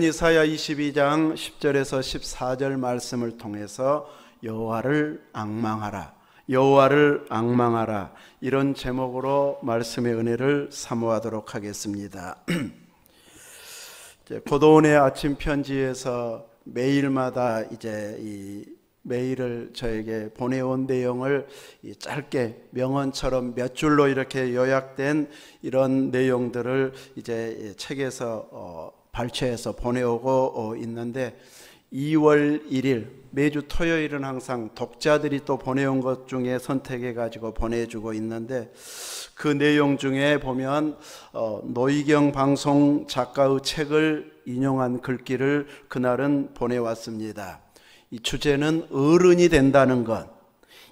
이사야 22장 10절에서 14절 말씀을 통해서 여호와를 앙망하라, 여호와를 앙망하라, 이런 제목으로 말씀의 은혜를 사모하도록 하겠습니다. 고도원의 아침 편지에서 매일마다 이제 이 메일을 저에게 보내온 내용을 짧게 명언처럼 몇 줄로 이렇게 요약된 이런 내용들을 이제 책에서 발췌해서 보내오고 있는데, 2월 1일 매주 토요일은 항상 독자들이 또 보내온 것 중에 선택해 가지고 보내주고 있는데, 그 내용 중에 보면 노희경 방송 작가의 책을 인용한 글귀를 그날은 보내왔습니다. 이 주제는 어른이 된다는 것.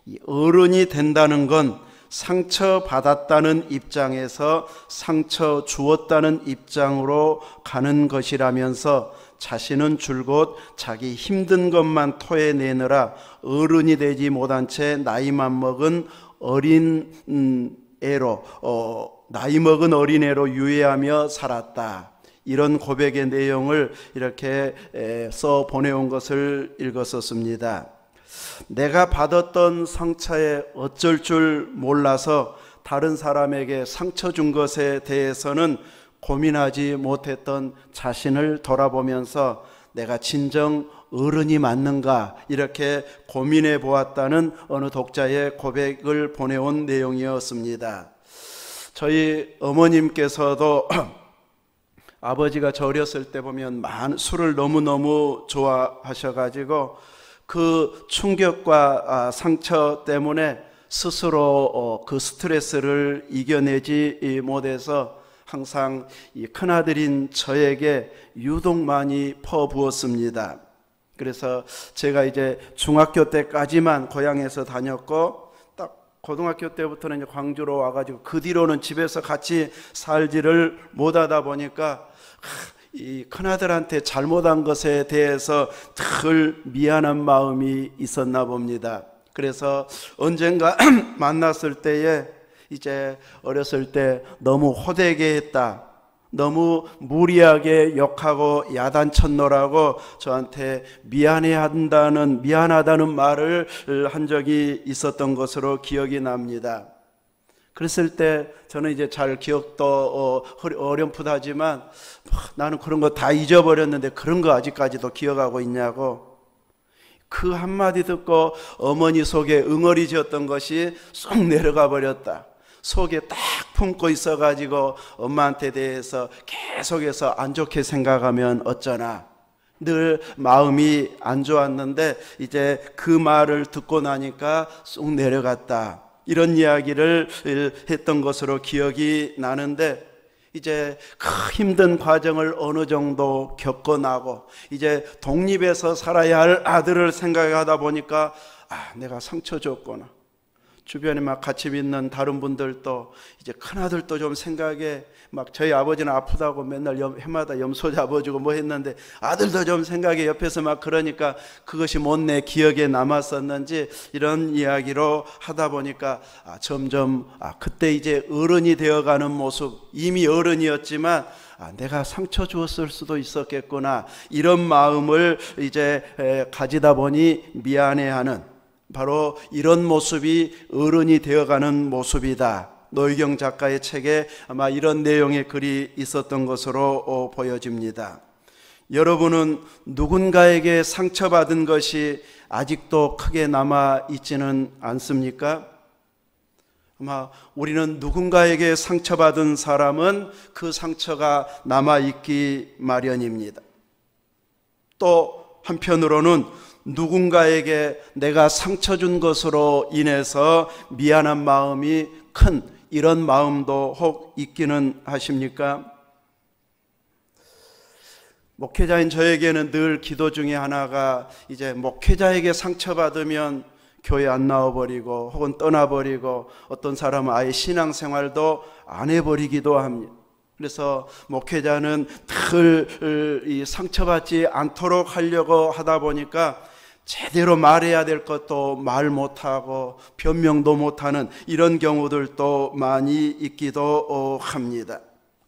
이 어른이 된다는 건 상처받았다는 입장에서 상처 주었다는 입장으로 가는 것이라면서, 자신은 줄곧 자기 힘든 것만 토해내느라 어른이 되지 못한 채 나이만 먹은 나이 먹은 어린애로 유예하며 살았다. 이런 고백의 내용을 이렇게 써 보내온 것을 읽었었습니다. 내가 받았던 상처에 어쩔 줄 몰라서 다른 사람에게 상처 준 것에 대해서는 고민하지 못했던 자신을 돌아보면서 내가 진정 어른이 맞는가, 이렇게 고민해 보았다는 어느 독자의 고백을 보내온 내용이었습니다. 저희 어머님께서도 아버지가 저 어렸을 때 보면 술을 너무너무 좋아하셔가지고 그 충격과 상처 때문에 스스로 그 스트레스를 이겨내지 못해서 항상 이 큰아들인 저에게 유독 많이 퍼부었습니다. 그래서 제가 이제 중학교 때까지만 고향에서 다녔고, 딱 고등학교 때부터는 이제 광주로 와가지고 그 뒤로는 집에서 같이 살지를 못하다 보니까 이 큰아들한테 잘못한 것에 대해서 늘 미안한 마음이 있었나 봅니다. 그래서 언젠가 만났을 때에 이제 어렸을 때 너무 호되게 했다, 너무 무리하게 욕하고 야단쳤노라고 저한테 미안하다는 말을 한 적이 있었던 것으로 기억이 납니다. 그랬을 때 저는 이제 잘 기억도 어렴풋하지만 나는 그런 거 다 잊어버렸는데 그런 거 아직까지도 기억하고 있냐고, 그 한마디 듣고 어머니 속에 응어리졌던 것이 쏙 내려가 버렸다. 속에 딱 품고 있어가지고 엄마한테 대해서 계속해서 안 좋게 생각하면 어쩌나, 늘 마음이 안 좋았는데 이제 그 말을 듣고 나니까 쏙 내려갔다, 이런 이야기를 했던 것으로 기억이 나는데, 이제 그 힘든 과정을 어느 정도 겪어나고 이제 독립해서 살아야 할 아들을 생각하다 보니까 내가 상처 줬구나. 주변에 막 같이 있는 다른 분들도 이제 큰아들도 좀 생각해, 막 저희 아버지는 아프다고 맨날 해마다 염소 잡아주고 뭐 했는데 아들도 좀 생각해, 옆에서 막 그러니까 그것이 못 내 기억에 남았었는지 이런 이야기로 하다 보니까 점점 그때 이제 어른이 되어가는 모습, 이미 어른이었지만 내가 상처 주었을 수도 있었겠구나, 이런 마음을 이제 가지다 보니 미안해하는, 바로 이런 모습이 어른이 되어가는 모습이다. 노희경 작가의 책에 아마 이런 내용의 글이 있었던 것으로 보여집니다. 여러분은 누군가에게 상처받은 것이 아직도 크게 남아 있지는 않습니까? 아마 우리는 누군가에게 상처받은 사람은 그 상처가 남아있기 마련입니다. 또 한편으로는 누군가에게 내가 상처 준 것으로 인해서 미안한 마음이 큰, 이런 마음도 혹 있기는 하십니까? 목회자인 저에게는 늘 기도 중에 하나가, 이제 목회자에게 상처받으면 교회 안 나와버리고 혹은 떠나버리고 어떤 사람은 아예 신앙생활도 안 해버리기도 합니다. 그래서 목회자는 늘 이 상처받지 않도록 하려고 하다 보니까 제대로 말해야 될 것도 말 못하고 변명도 못하는 이런 경우들도 많이 있기도 합니다.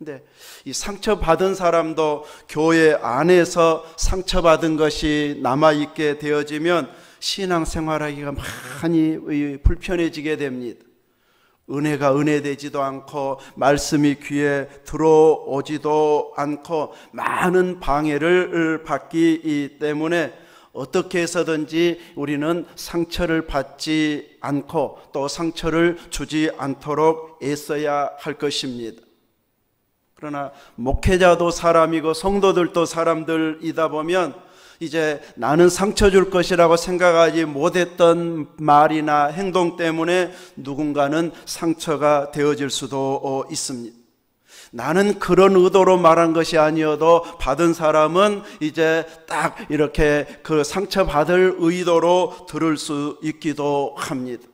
근데 이 상처받은 사람도 교회 안에서 상처받은 것이 남아있게 되어지면 신앙생활하기가 많이 불편해지게 됩니다. 은혜가 은혜되지도 않고 말씀이 귀에 들어오지도 않고 많은 방해를 받기 때문에 어떻게 해서든지 우리는 상처를 받지 않고 또 상처를 주지 않도록 애써야 할 것입니다. 그러나 목회자도 사람이고 성도들도 사람들이다 보면 이제 나는 상처 줄 것이라고 생각하지 못했던 말이나 행동 때문에 누군가는 상처가 되어질 수도 있습니다. 나는 그런 의도로 말한 것이 아니어도 받은 사람은 이제 딱 이렇게 그 상처받을 의도로 들을 수 있기도 합니다.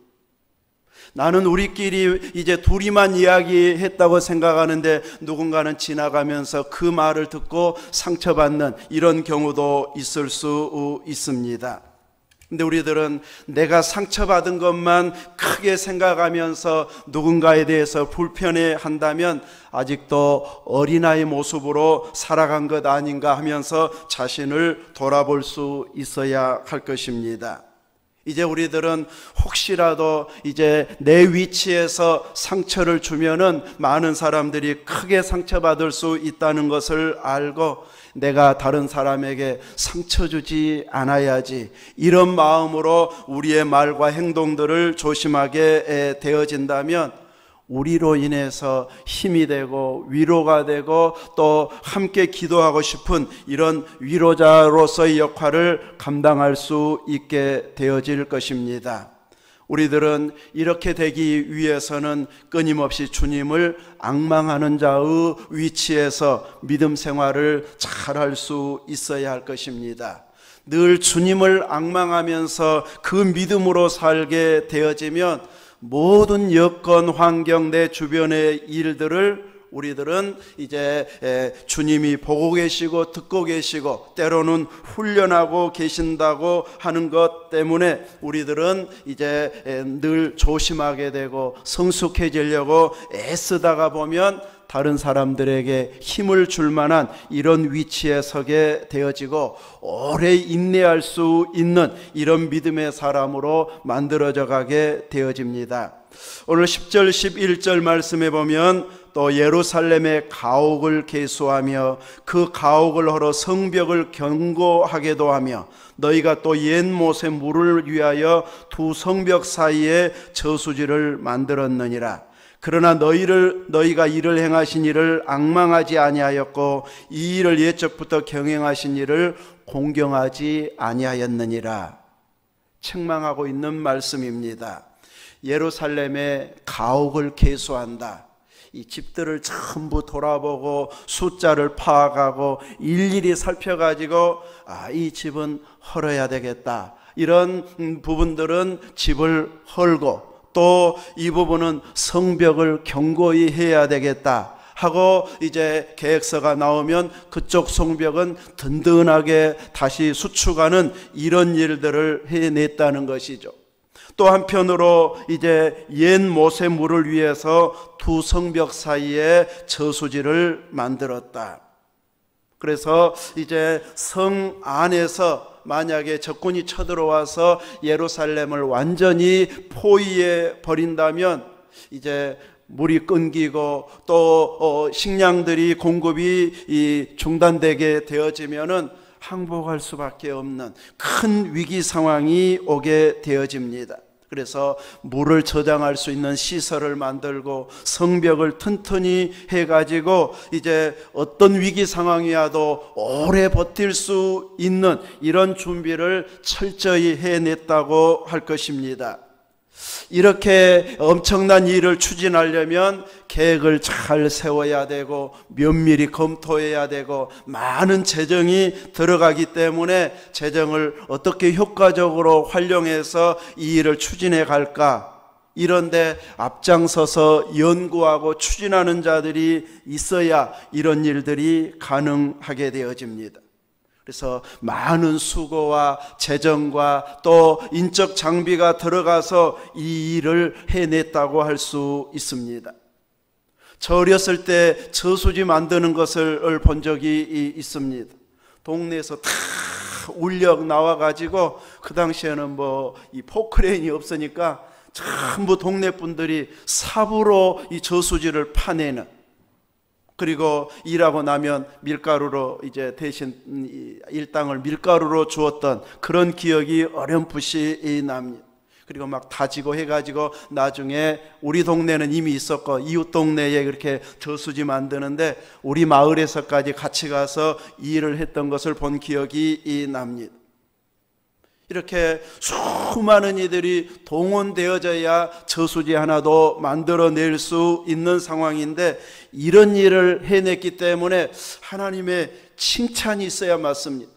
나는 우리끼리 이제 둘이만 이야기했다고 생각하는데 누군가는 지나가면서 그 말을 듣고 상처받는 이런 경우도 있을 수 있습니다. 근데 우리들은 내가 상처받은 것만 크게 생각하면서 누군가에 대해서 불편해 한다면 아직도 어린아이 모습으로 살아간 것 아닌가 하면서 자신을 돌아볼 수 있어야 할 것입니다. 이제 우리들은 혹시라도 이제 내 위치에서 상처를 주면은 많은 사람들이 크게 상처받을 수 있다는 것을 알고 내가 다른 사람에게 상처 주지 않아야지, 이런 마음으로 우리의 말과 행동들을 조심하게 되어진다면 우리로 인해서 힘이 되고 위로가 되고 또 함께 기도하고 싶은 이런 위로자로서의 역할을 감당할 수 있게 되어질 것입니다. 우리들은 이렇게 되기 위해서는 끊임없이 주님을 앙망하는 자의 위치에서 믿음 생활을 잘할 수 있어야 할 것입니다. 늘 주님을 앙망하면서 그 믿음으로 살게 되어지면 모든 여건, 환경, 내 주변의 일들을 우리들은 이제 주님이 보고 계시고 듣고 계시고 때로는 훈련하고 계신다고 하는 것 때문에 우리들은 이제 늘 조심하게 되고 성숙해지려고 애쓰다가 보면 다른 사람들에게 힘을 줄 만한 이런 위치에 서게 되어지고 오래 인내할 수 있는 이런 믿음의 사람으로 만들어져 가게 되어집니다. 오늘 10절 11절 말씀에 보면 또 예루살렘의 가옥을 계수하며 그 가옥을 헐어 성벽을 견고하게도 하며 너희가 또 옛 못의 물을 위하여 두 성벽 사이에 저수지를 만들었느니라. 그러나 너희가 이를 행하신 일을 앙망하지 아니하였고 이 일을 옛적부터 경행하신 일을 공경하지 아니하였느니라. 책망하고 있는 말씀입니다. 예루살렘의 가옥을 계수한다. 이 집들을 전부 돌아보고 숫자를 파악하고 일일이 살펴가지고 이 집은 헐어야 되겠다, 이런 부분들은 집을 헐고 또 이 부분은 성벽을 견고히 해야 되겠다 하고 이제 계획서가 나오면 그쪽 성벽은 든든하게 다시 수축하는 이런 일들을 해냈다는 것이죠. 또 한편으로 이제 옛 못의 물을 위해서 두 성벽 사이에 저수지를 만들었다. 그래서 이제 성 안에서 만약에 적군이 쳐들어와서 예루살렘을 완전히 포위해 버린다면 이제 물이 끊기고 또 식량들이 공급이 중단되게 되어지면은 항복할 수밖에 없는 큰 위기 상황이 오게 되어집니다. 그래서 물을 저장할 수 있는 시설을 만들고 성벽을 튼튼히 해가지고 이제 어떤 위기 상황이 와도 오래 버틸 수 있는 이런 준비를 철저히 해냈다고 할 것입니다. 이렇게 엄청난 일을 추진하려면 계획을 잘 세워야 되고 면밀히 검토해야 되고 많은 재정이 들어가기 때문에 재정을 어떻게 효과적으로 활용해서 이 일을 추진해 갈까, 이런데 앞장서서 연구하고 추진하는 자들이 있어야 이런 일들이 가능하게 되어집니다. 그래서 많은 수고와 재정과 또 인적 장비가 들어가서 이 일을 해냈다고 할 수 있습니다. 저 어렸을 때 저수지 만드는 것을 본 적이 있습니다. 동네에서 다 울려 나와가지고, 그 당시에는 뭐 이 포크레인이 없으니까 전부 동네 분들이 삽으로 이 저수지를 파내는, 그리고 일하고 나면 밀가루로 이제 대신 일당을 밀가루로 주었던 그런 기억이 어렴풋이 납니다. 그리고 막 다지고 해가지고 나중에 우리 동네는 이미 있었고 이웃 동네에 그렇게 저수지 만드는데 우리 마을에서까지 같이 가서 이 일을 했던 것을 본 기억이 납니다. 이렇게 수많은 이들이 동원되어져야 저수지 하나도 만들어낼 수 있는 상황인데, 이런 일을 해냈기 때문에 하나님의 칭찬이 있어야 맞습니다.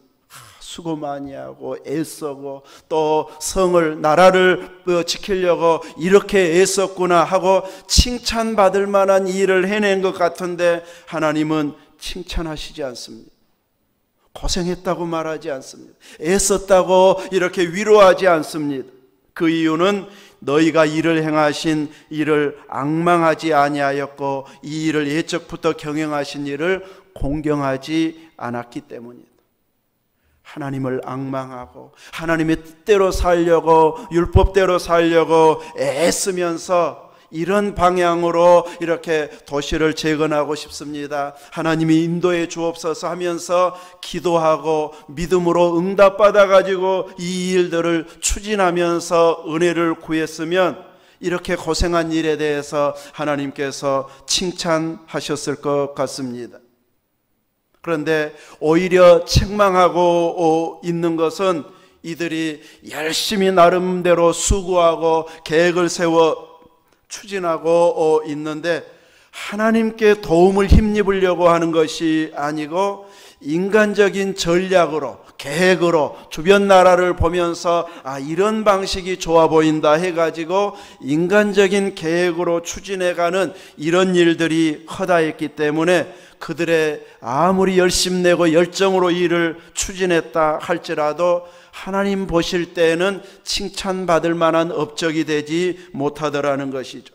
수고 많이 하고 애쓰고 또 성을, 나라를 지키려고 이렇게 애썼구나 하고 칭찬받을 만한 일을 해낸 것 같은데, 하나님은 칭찬하시지 않습니다. 고생했다고 말하지 않습니다. 애썼다고 이렇게 위로하지 않습니다. 그 이유는 너희가 이를 행하신 일을 앙망하지 아니하였고 이 일을 예적부터 경영하신 일을 공경하지 않았기 때문이다. 하나님을 앙망하고 하나님의 뜻대로 살려고, 율법대로 살려고 애쓰면서 이런 방향으로 이렇게 도시를 재건하고 싶습니다, 하나님이 인도해 주옵소서 하면서 기도하고 믿음으로 응답받아 가지고 이 일들을 추진하면서 은혜를 구했으면 이렇게 고생한 일에 대해서 하나님께서 칭찬하셨을 것 같습니다. 그런데 오히려 책망하고 있는 것은 이들이 열심히 나름대로 수고하고 계획을 세워 추진하고 있는데, 하나님께 도움을 힘입으려고 하는 것이 아니고 인간적인 전략으로, 계획으로 주변 나라를 보면서 이런 방식이 좋아 보인다 해가지고 인간적인 계획으로 추진해가는 이런 일들이 허다했기 때문에 그들의 아무리 열심 내고 열정으로 일을 추진했다 할지라도 하나님 보실 때에는 칭찬받을 만한 업적이 되지 못하더라는 것이죠.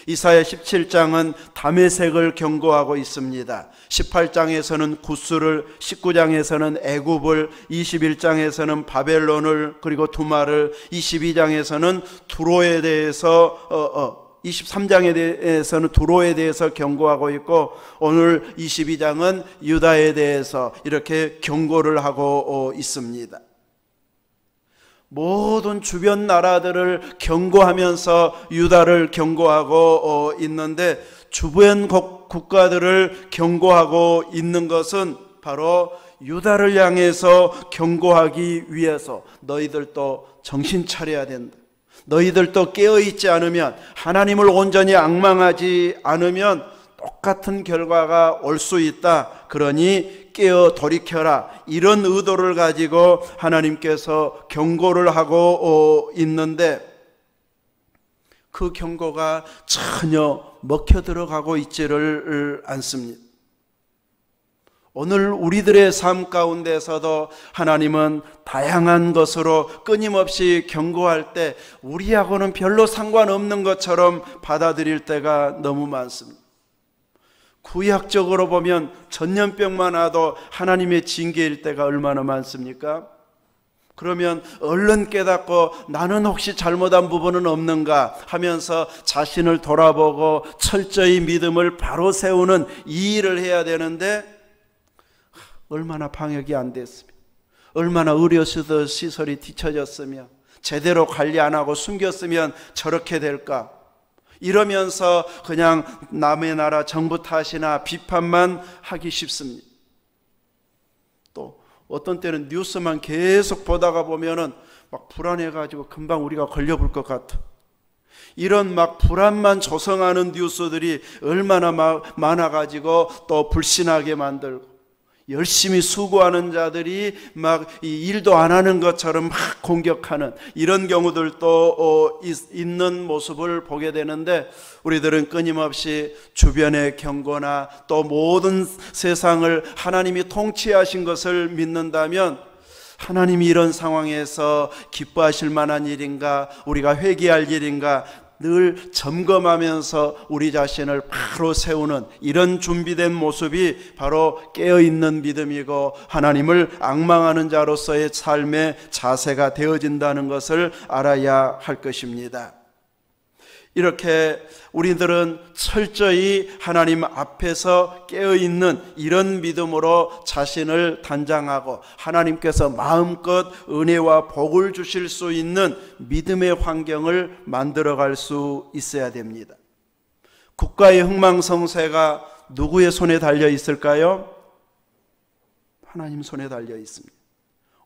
이사야 17장은 다메섹을 경고하고 있습니다. 18장에서는 구스를, 19장에서는 애굽을, 21장에서는 바벨론을, 그리고 두마를, 22장에서는 두로에 대해서 23장에 대해서는 두로에 대해서 경고하고 있고, 오늘 22장은 유다에 대해서 이렇게 경고를 하고 있습니다. 모든 주변 나라들을 경고하면서 유다를 경고하고 있는데, 주변 국가들을 경고하고 있는 것은 바로 유다를 향해서 경고하기 위해서 너희들도 정신 차려야 된다, 너희들도 깨어있지 않으면, 하나님을 온전히 앙망하지 않으면 똑같은 결과가 올 수 있다, 그러니 깨어 돌이켜라, 이런 의도를 가지고 하나님께서 경고를 하고 있는데, 그 경고가 전혀 먹혀 들어가고 있지를 않습니다. 오늘 우리들의 삶 가운데서도 하나님은 다양한 것으로 끊임없이 경고할 때 우리하고는 별로 상관없는 것처럼 받아들일 때가 너무 많습니다. 구약적으로 보면 전염병만 와도 하나님의 징계일 때가 얼마나 많습니까? 그러면 얼른 깨닫고 나는 혹시 잘못한 부분은 없는가 하면서 자신을 돌아보고 철저히 믿음을 바로 세우는 이 일을 해야 되는데, 얼마나 방역이 안 됐으면, 얼마나 의료시설 시설이 뒤처졌으면, 제대로 관리 안 하고 숨겼으면 저렇게 될까, 이러면서 그냥 남의 나라 정부 탓이나 비판만 하기 쉽습니다. 또 어떤 때는 뉴스만 계속 보다가 보면은 막 불안해가지고 금방 우리가 걸려볼 것 같아. 이런 막 불안만 조성하는 뉴스들이 얼마나 많아가지고 또 불신하게 만들고, 열심히 수고하는 자들이 막 일도 안 하는 것처럼 막 공격하는 이런 경우들도 있는 모습을 보게 되는데, 우리들은 끊임없이 주변의 경고나 또 모든 세상을 하나님이 통치하신 것을 믿는다면, 하나님이 이런 상황에서 기뻐하실 만한 일인가, 우리가 회개할 일인가, 늘 점검하면서 우리 자신을 바로 세우는 이런 준비된 모습이 바로 깨어있는 믿음이고 하나님을 앙망하는 자로서의 삶의 자세가 되어진다는 것을 알아야 할 것입니다. 이렇게 우리들은 철저히 하나님 앞에서 깨어있는 이런 믿음으로 자신을 단장하고 하나님께서 마음껏 은혜와 복을 주실 수 있는 믿음의 환경을 만들어갈 수 있어야 됩니다. 국가의 흥망성쇠가 누구의 손에 달려 있을까요? 하나님 손에 달려 있습니다.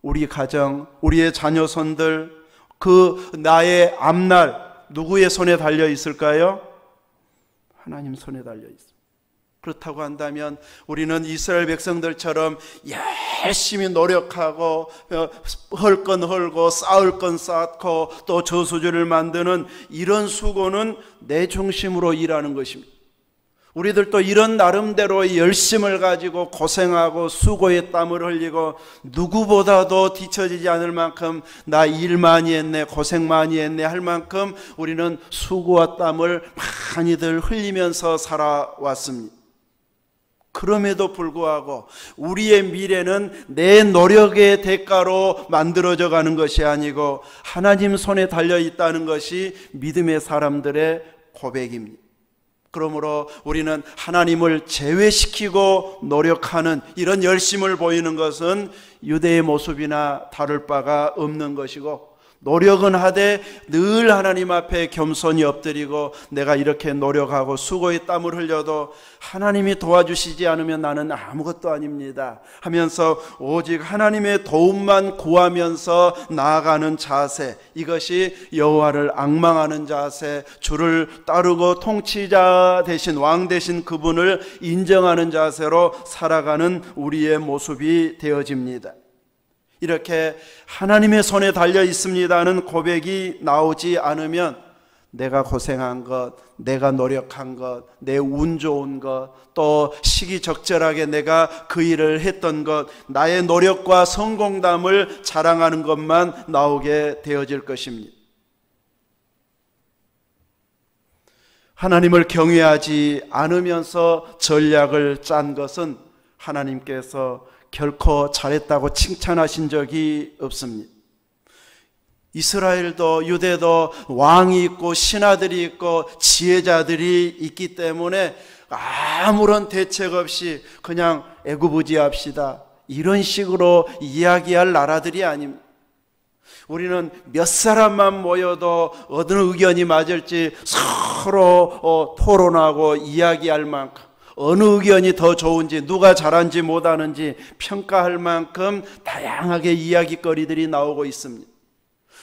우리 가정, 우리의 자녀손들, 그 나의 앞날 누구의 손에 달려 있을까요? 하나님 손에 달려 있습니다. 그렇다고 한다면 우리는 이스라엘 백성들처럼 열심히 노력하고 헐 건 헐고 쌓을 건 쌓고 또 저수지를 만드는 이런 수고는 내 중심으로 일하는 것입니다. 우리들도 이런 나름대로의 열심을 가지고 고생하고 수고의 땀을 흘리고 누구보다도 뒤처지지 않을 만큼 나 일 많이 했네, 고생 많이 했네 할 만큼 우리는 수고와 땀을 많이들 흘리면서 살아왔습니다. 그럼에도 불구하고 우리의 미래는 내 노력의 대가로 만들어져 가는 것이 아니고 하나님 손에 달려 있다는 것이 믿음의 사람들의 고백입니다. 그러므로 우리는 하나님을 제외시키고 노력하는 이런 열심을 보이는 것은 유대의 모습이나 다를 바가 없는 것이고, 노력은 하되 늘 하나님 앞에 겸손히 엎드리고 내가 이렇게 노력하고 수고의 땀을 흘려도 하나님이 도와주시지 않으면 나는 아무것도 아닙니다 하면서 오직 하나님의 도움만 구하면서 나아가는 자세, 이것이 여호와를 앙망하는 자세, 주를 따르고 통치자 대신 왕 대신 그분을 인정하는 자세로 살아가는 우리의 모습이 되어집니다. 이렇게 하나님의 손에 달려 있습니다는 고백이 나오지 않으면 내가 고생한 것, 내가 노력한 것, 내 운 좋은 것, 또 시기적절하게 내가 그 일을 했던 것, 나의 노력과 성공담을 자랑하는 것만 나오게 되어질 것입니다. 하나님을 경외하지 않으면서 전략을 짠 것은 하나님께서 결코 잘했다고 칭찬하신 적이 없습니다. 이스라엘도 유대도 왕이 있고 신하들이 있고 지혜자들이 있기 때문에 아무런 대책 없이 그냥 애구부지합시다 이런 식으로 이야기할 나라들이 아닙니다. 우리는 몇 사람만 모여도 어느 의견이 맞을지 서로 토론하고 이야기할 만큼, 어느 의견이 더 좋은지, 누가 잘한지 못하는지 평가할 만큼 다양하게 이야기거리들이 나오고 있습니다.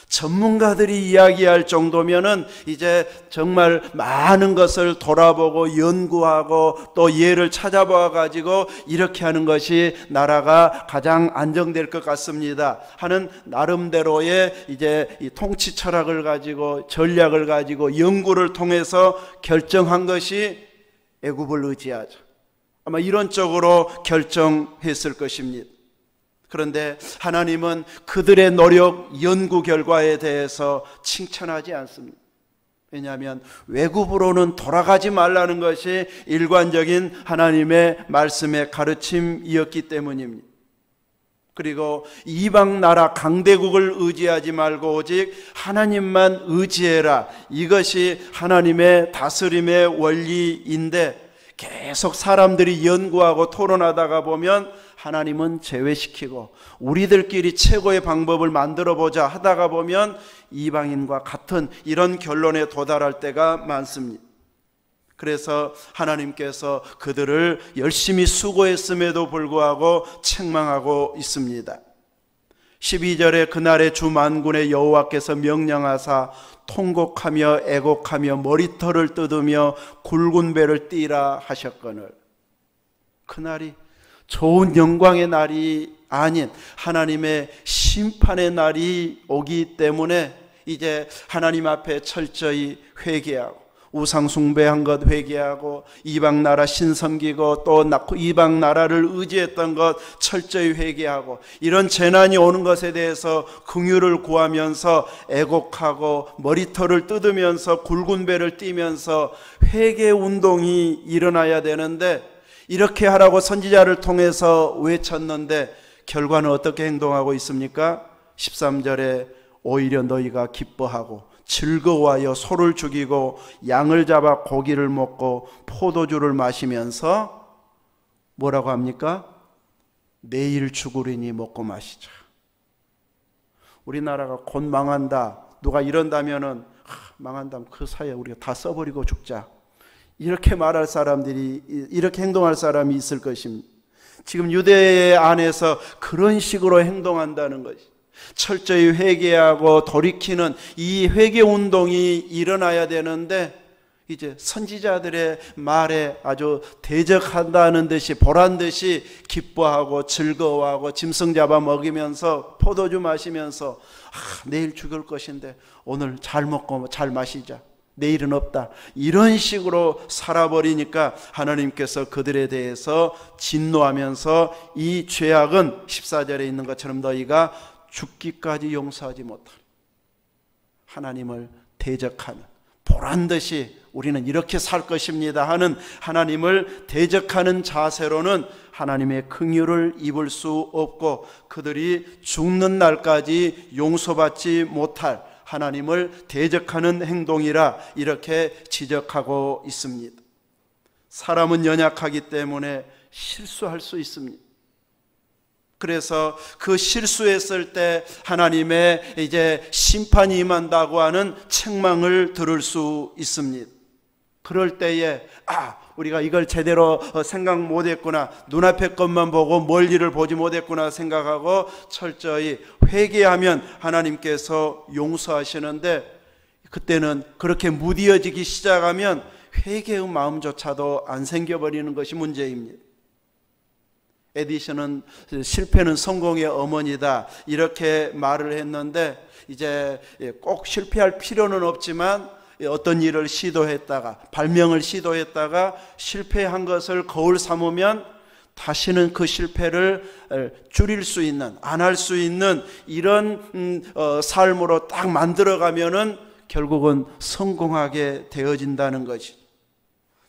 전문가들이 이야기할 정도면은 이제 정말 많은 것을 돌아보고 연구하고 또 예를 찾아봐 가지고 이렇게 하는 것이 나라가 가장 안정될 것 같습니다 하는 나름대로의 이제 이 통치 철학을 가지고 전략을 가지고 연구를 통해서 결정한 것이 애굽을 의지하자, 아마 이런 쪽으로 결정했을 것입니다. 그런데 하나님은 그들의 노력, 연구 결과에 대해서 칭찬하지 않습니다. 왜냐하면 외국으로는 돌아가지 말라는 것이 일관적인 하나님의 말씀의 가르침이었기 때문입니다. 그리고 이방 나라 강대국을 의지하지 말고 오직 하나님만 의지해라, 이것이 하나님의 다스림의 원리인데, 계속 사람들이 연구하고 토론하다가 보면 하나님은 제외시키고 우리들끼리 최고의 방법을 만들어보자 하다가 보면 이방인과 같은 이런 결론에 도달할 때가 많습니다. 그래서 하나님께서 그들을 열심히 수고했음에도 불구하고 책망하고 있습니다. 12절에 그날의 주 만군의 여호와께서 명령하사 통곡하며 애곡하며 머리털을 뜯으며 굵은 배를 띠라 하셨거늘, 그날이 좋은 영광의 날이 아닌 하나님의 심판의 날이 오기 때문에 이제 하나님 앞에 철저히 회개하고 우상 숭배한 것 회개하고 이방 나라 신 섬기고 또 이방 나라를 의지했던 것 철저히 회개하고 이런 재난이 오는 것에 대해서 긍휼을 구하면서 애곡하고 머리털을 뜯으면서 굵은 배를 띠면서 회개 운동이 일어나야 되는데 이렇게 하라고 선지자를 통해서 외쳤는데 결과는 어떻게 행동하고 있습니까? 13절에 오히려 너희가 기뻐하고 즐거워하여 소를 죽이고 양을 잡아 고기를 먹고 포도주를 마시면서 뭐라고 합니까? 내일 죽으리니 먹고 마시자. 우리나라가 곧 망한다. 누가 이런다면은 망한다면 그 사이에 우리가 다 써버리고 죽자. 이렇게 말할 사람들이, 이렇게 행동할 사람이 있을 것입니다. 지금 유대 안에서 그런 식으로 행동한다는 것이, 철저히 회개하고 돌이키는 이 회개 운동이 일어나야 되는데 이제 선지자들의 말에 아주 대적한다는 듯이 보란 듯이 기뻐하고 즐거워하고 짐승 잡아 먹이면서 포도주 마시면서 내일 죽을 것인데 오늘 잘 먹고 잘 마시자, 내일은 없다, 이런 식으로 살아버리니까 하나님께서 그들에 대해서 진노하면서 이 죄악은 14절에 있는 것처럼 너희가 죽기까지 용서하지 못할, 하나님을 대적하는, 보란듯이 우리는 이렇게 살 것입니다 하는 하나님을 대적하는 자세로는 하나님의 긍휼을 입을 수 없고 그들이 죽는 날까지 용서받지 못할 하나님을 대적하는 행동이라 이렇게 지적하고 있습니다. 사람은 연약하기 때문에 실수할 수 있습니다. 그래서 그 실수했을 때 하나님의 이제 심판이 임한다고 하는 책망을 들을 수 있습니다. 그럴 때에 우리가 이걸 제대로 생각 못했구나, 눈앞의 것만 보고 멀리를 보지 못했구나 생각하고 철저히 회개하면 하나님께서 용서하시는데, 그때는 그렇게 무디어지기 시작하면 회개의 마음조차도 안 생겨버리는 것이 문제입니다. 에디슨은 실패는 성공의 어머니다 이렇게 말을 했는데, 이제 꼭 실패할 필요는 없지만 어떤 일을 시도했다가 발명을 시도했다가 실패한 것을 거울 삼으면 다시는 그 실패를 줄일 수 있는, 안 할 수 있는 이런 삶으로 딱 만들어가면은 결국은 성공하게 되어진다는 것이.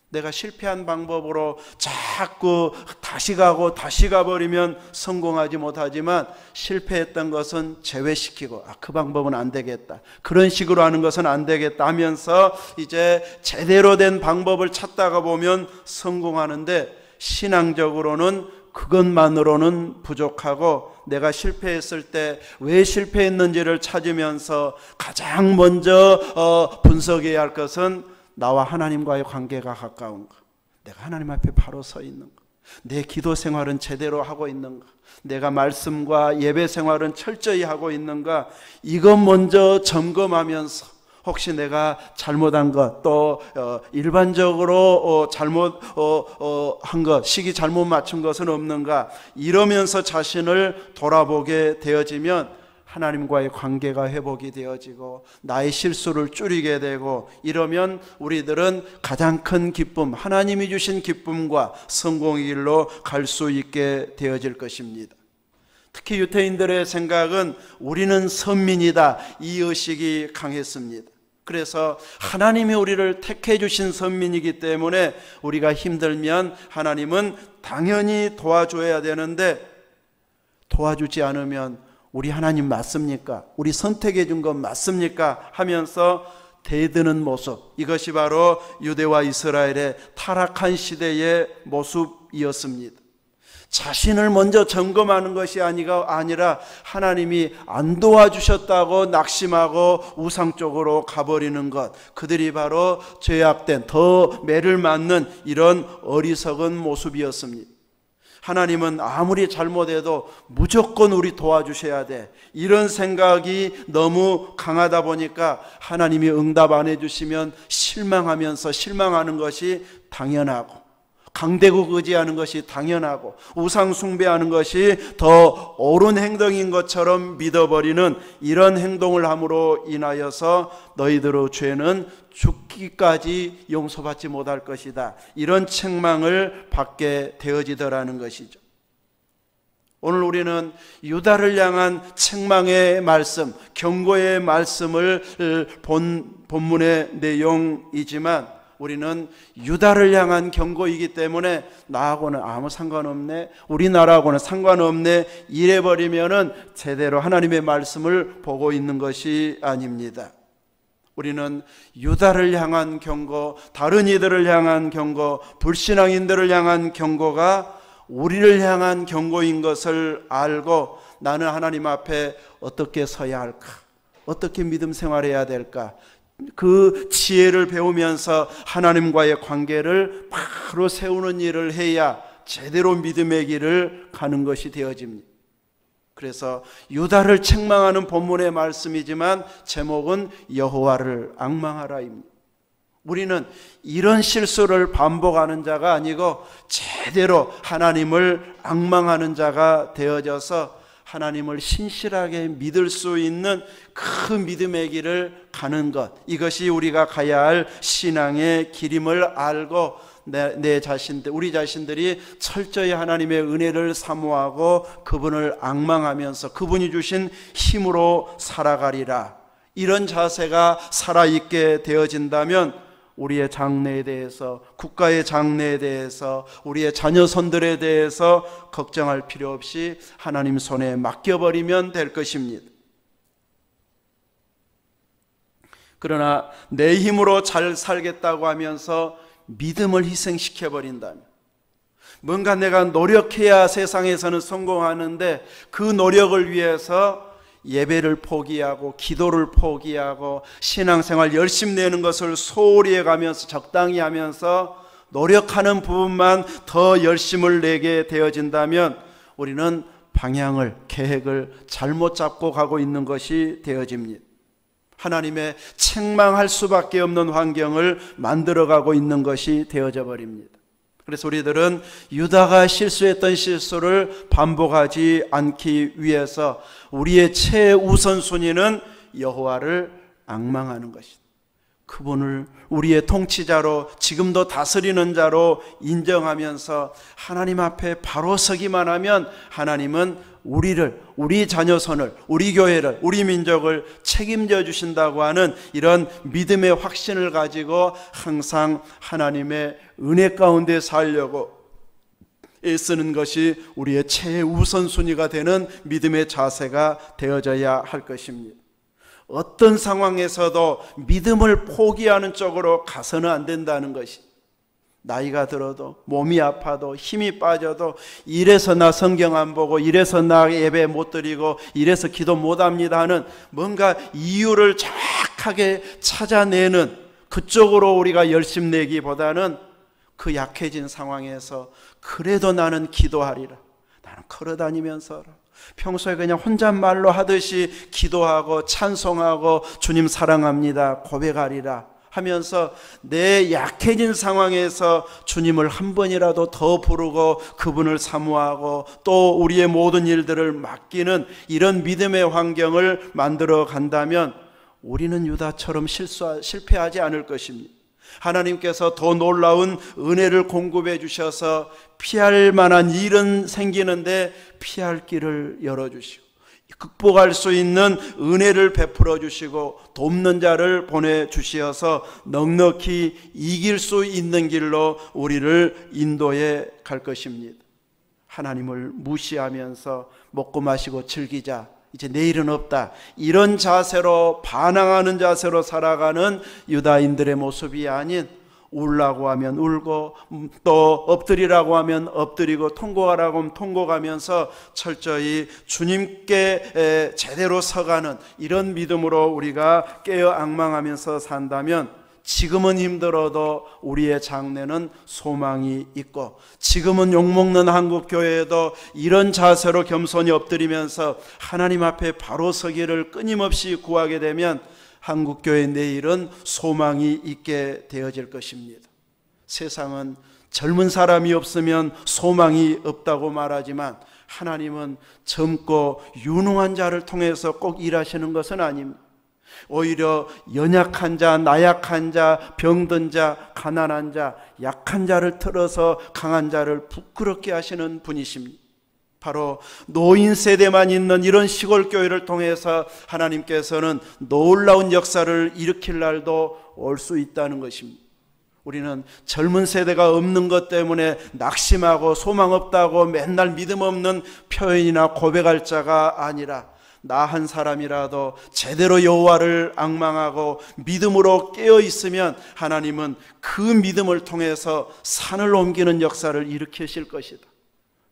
내가 실패한 방법으로 자꾸 다시 가고 다시 가버리면 성공하지 못하지만, 실패했던 것은 제외시키고 그 방법은 안 되겠다, 그런 식으로 하는 것은 안 되겠다 하면서 이제 제대로 된 방법을 찾다가 보면 성공하는데, 신앙적으로는 그것만으로는 부족하고 내가 실패했을 때 왜 실패했는지를 찾으면서 가장 먼저 분석해야 할 것은 나와 하나님과의 관계가 가까운가, 내가 하나님 앞에 바로 서 있는가, 내 기도 생활은 제대로 하고 있는가, 내가 말씀과 예배 생활은 철저히 하고 있는가, 이것 먼저 점검하면서 혹시 내가 잘못한 것, 또 일반적으로 잘못한 것, 시기 잘못 맞춘 것은 없는가, 이러면서 자신을 돌아보게 되어지면 하나님과의 관계가 회복이 되어지고 나의 실수를 줄이게 되고, 이러면 우리들은 가장 큰 기쁨, 하나님이 주신 기쁨과 성공의 길로 갈 수 있게 되어질 것입니다. 특히 유태인들의 생각은 우리는 선민이다, 이 의식이 강했습니다. 그래서 하나님이 우리를 택해 주신 선민이기 때문에 우리가 힘들면 하나님은 당연히 도와줘야 되는데, 도와주지 않으면 우리 하나님 맞습니까? 우리 선택해 준 건 맞습니까? 하면서 대드는 모습, 이것이 바로 유대와 이스라엘의 타락한 시대의 모습이었습니다. 자신을 먼저 점검하는 것이 아니라 하나님이 안 도와주셨다고 낙심하고 우상 쪽으로 가버리는 것, 그들이 바로 죄악된, 더 매를 맞는 이런 어리석은 모습이었습니다. 하나님은 아무리 잘못해도 무조건 우리 도와주셔야 돼, 이런 생각이 너무 강하다 보니까 하나님이 응답 안 해주시면 실망하면서 실망하는 것이 당연하고, 강대국 의지하는 것이 당연하고 우상 숭배하는 것이 더 옳은 행동인 것처럼 믿어버리는 이런 행동을 함으로 인하여서 너희들의 죄는 죽기까지 용서받지 못할 것이다, 이런 책망을 받게 되어지더라는 것이죠. 오늘 우리는 유다를 향한 책망의 말씀, 경고의 말씀을 본문의 내용이지만 우리는 유다를 향한 경고이기 때문에 나하고는 아무 상관없네, 우리나라하고는 상관없네 이래버리면은 제대로 하나님의 말씀을 보고 있는 것이 아닙니다. 우리는 유다를 향한 경고, 다른 이들을 향한 경고, 불신앙인들을 향한 경고가 우리를 향한 경고인 것을 알고 나는 하나님 앞에 어떻게 서야 할까, 어떻게 믿음 생활해야 될까, 그 지혜를 배우면서 하나님과의 관계를 바로 세우는 일을 해야 제대로 믿음의 길을 가는 것이 되어집니다. 그래서 유다를 책망하는 본문의 말씀이지만 제목은 여호와를 앙망하라입니다. 우리는 이런 실수를 반복하는 자가 아니고 제대로 하나님을 앙망하는 자가 되어져서 하나님을 신실하게 믿을 수 있는 그 믿음의 길을 가는 것, 이것이 우리가 가야 할 신앙의 길임을 알고 내 자신들, 우리 자신들이 철저히 하나님의 은혜를 사모하고 그분을 앙망하면서 그분이 주신 힘으로 살아가리라, 이런 자세가 살아있게 되어진다면 우리의 장래에 대해서, 국가의 장래에 대해서, 우리의 자녀손들에 대해서 걱정할 필요 없이 하나님 손에 맡겨버리면 될 것입니다. 그러나 내 힘으로 잘 살겠다고 하면서 믿음을 희생시켜버린다면, 뭔가 내가 노력해야 세상에서는 성공하는데 그 노력을 위해서 예배를 포기하고 기도를 포기하고 신앙생활 열심히 내는 것을 소홀히 해가면서 적당히 하면서 노력하는 부분만 더 열심을 내게 되어진다면 우리는 방향을, 계획을 잘못 잡고 가고 있는 것이 되어집니다. 하나님의 책망할 수밖에 없는 환경을 만들어가고 있는 것이 되어져 버립니다. 그래서 우리들은 유다가 실수했던 실수를 반복하지 않기 위해서 우리의 최우선순위는 여호와를 앙망하는 것이다. 그분을 우리의 통치자로, 지금도 다스리는 자로 인정하면서 하나님 앞에 바로 서기만 하면 하나님은 우리를, 우리 자녀손을, 우리 교회를, 우리 민족을 책임져 주신다고 하는 이런 믿음의 확신을 가지고 항상 하나님의 은혜 가운데 살려고 애쓰는 것이 우리의 최우선순위가 되는 믿음의 자세가 되어져야 할 것입니다. 어떤 상황에서도 믿음을 포기하는 쪽으로 가서는 안 된다는 것이, 나이가 들어도 몸이 아파도 힘이 빠져도 이래서 나 성경 안 보고 이래서 나 예배 못 드리고 이래서 기도 못 합니다 하는 뭔가 이유를 정확하게 찾아내는 그쪽으로 우리가 열심 내기보다는 그 약해진 상황에서 그래도 나는 기도하리라, 나는 걸어다니면서 평소에 그냥 혼잣말로 하듯이 기도하고 찬송하고 주님 사랑합니다 고백하리라 하면서 내 약해진 상황에서 주님을 한 번이라도 더 부르고 그분을 사모하고 또 우리의 모든 일들을 맡기는 이런 믿음의 환경을 만들어 간다면 우리는 유다처럼 실패하지 않을 것입니다. 하나님께서 더 놀라운 은혜를 공급해 주셔서 피할 만한 일은 생기는데 피할 길을 열어주시고 극복할 수 있는 은혜를 베풀어 주시고 돕는 자를 보내주시어서 넉넉히 이길 수 있는 길로 우리를 인도해 갈 것입니다. 하나님을 무시하면서 먹고 마시고 즐기자, 이제 내일은 없다, 이런 자세로 반항하는 자세로 살아가는 유다인들의 모습이 아닌 울라고 하면 울고 또 엎드리라고 하면 엎드리고 통곡하라고 하면 통곡하면서 철저히 주님께 제대로 서가는 이런 믿음으로 우리가 깨어 앙망하면서 산다면 지금은 힘들어도 우리의 장래는 소망이 있고, 지금은 욕먹는 한국교회에도 이런 자세로 겸손히 엎드리면서 하나님 앞에 바로 서기를 끊임없이 구하게 되면 한국교회 내일은 소망이 있게 되어질 것입니다. 세상은 젊은 사람이 없으면 소망이 없다고 말하지만 하나님은 젊고 유능한 자를 통해서 꼭 일하시는 것은 아닙니다. 오히려 연약한 자, 나약한 자, 병든 자, 가난한 자, 약한 자를 틀어서 강한 자를 부끄럽게 하시는 분이십니다. 바로 노인 세대만 있는 이런 시골 교회를 통해서 하나님께서는 놀라운 역사를 일으킬 날도 올 수 있다는 것입니다. 우리는 젊은 세대가 없는 것 때문에 낙심하고 소망 없다고 맨날 믿음 없는 표현이나 고백할 자가 아니라 나 한 사람이라도 제대로 여호와를 앙망하고 믿음으로 깨어 있으면 하나님은 그 믿음을 통해서 산을 옮기는 역사를 일으키실 것이다.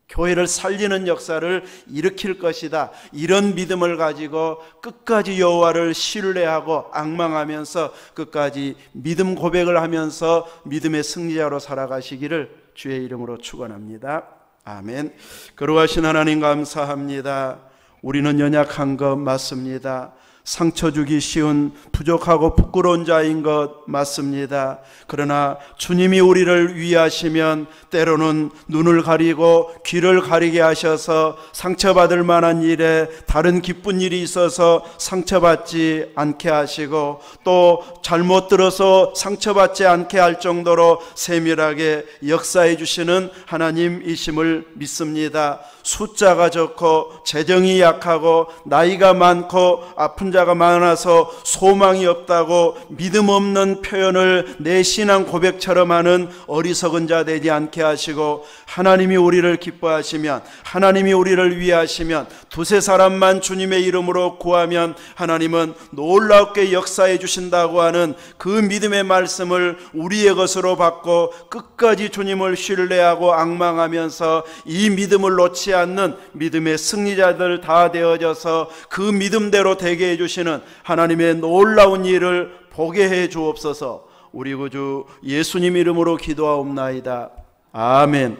교회를 살리는 역사를 일으킬 것이다. 이런 믿음을 가지고 끝까지 여호와를 신뢰하고 앙망하면서 끝까지 믿음 고백을 하면서 믿음의 승리자로 살아가시기를 주의 이름으로 축원합니다. 아멘. 거룩하신 하나님 감사합니다. 우리는 연약한 것 맞습니다. 상처 주기 쉬운 부족하고 부끄러운 자인 것 맞습니다. 그러나 주님이 우리를 위하시면 때로는 눈을 가리고 귀를 가리게 하셔서 상처받을 만한 일에 다른 기쁜 일이 있어서 상처받지 않게 하시고 또 잘못 들어서 상처받지 않게 할 정도로 세밀하게 역사해 주시는 하나님이심을 믿습니다. 숫자가 적고 재정이 약하고 나이가 많고 아픈 자가 많아서 소망이 없다고 믿음 없는 표현을 내 신앙 고백처럼 하는 어리석은 자 되지 않게 하시고 하나님이 우리를 기뻐하시면 하나님이 우리를 위하시면 두세 사람만 주님의 이름으로 구하면 하나님은 놀랍게 역사해 주신다고 하는 그 믿음의 말씀을 우리의 것으로 받고 끝까지 주님을 신뢰하고 앙망하면서 이 믿음을 놓지 않는 믿음의 승리자들 다 되어져서 그 믿음대로 되게 해주시는 하나님의 놀라운 일을 보게 해 주옵소서. 우리 구주 예수님 이름으로 기도하옵나이다. 아멘.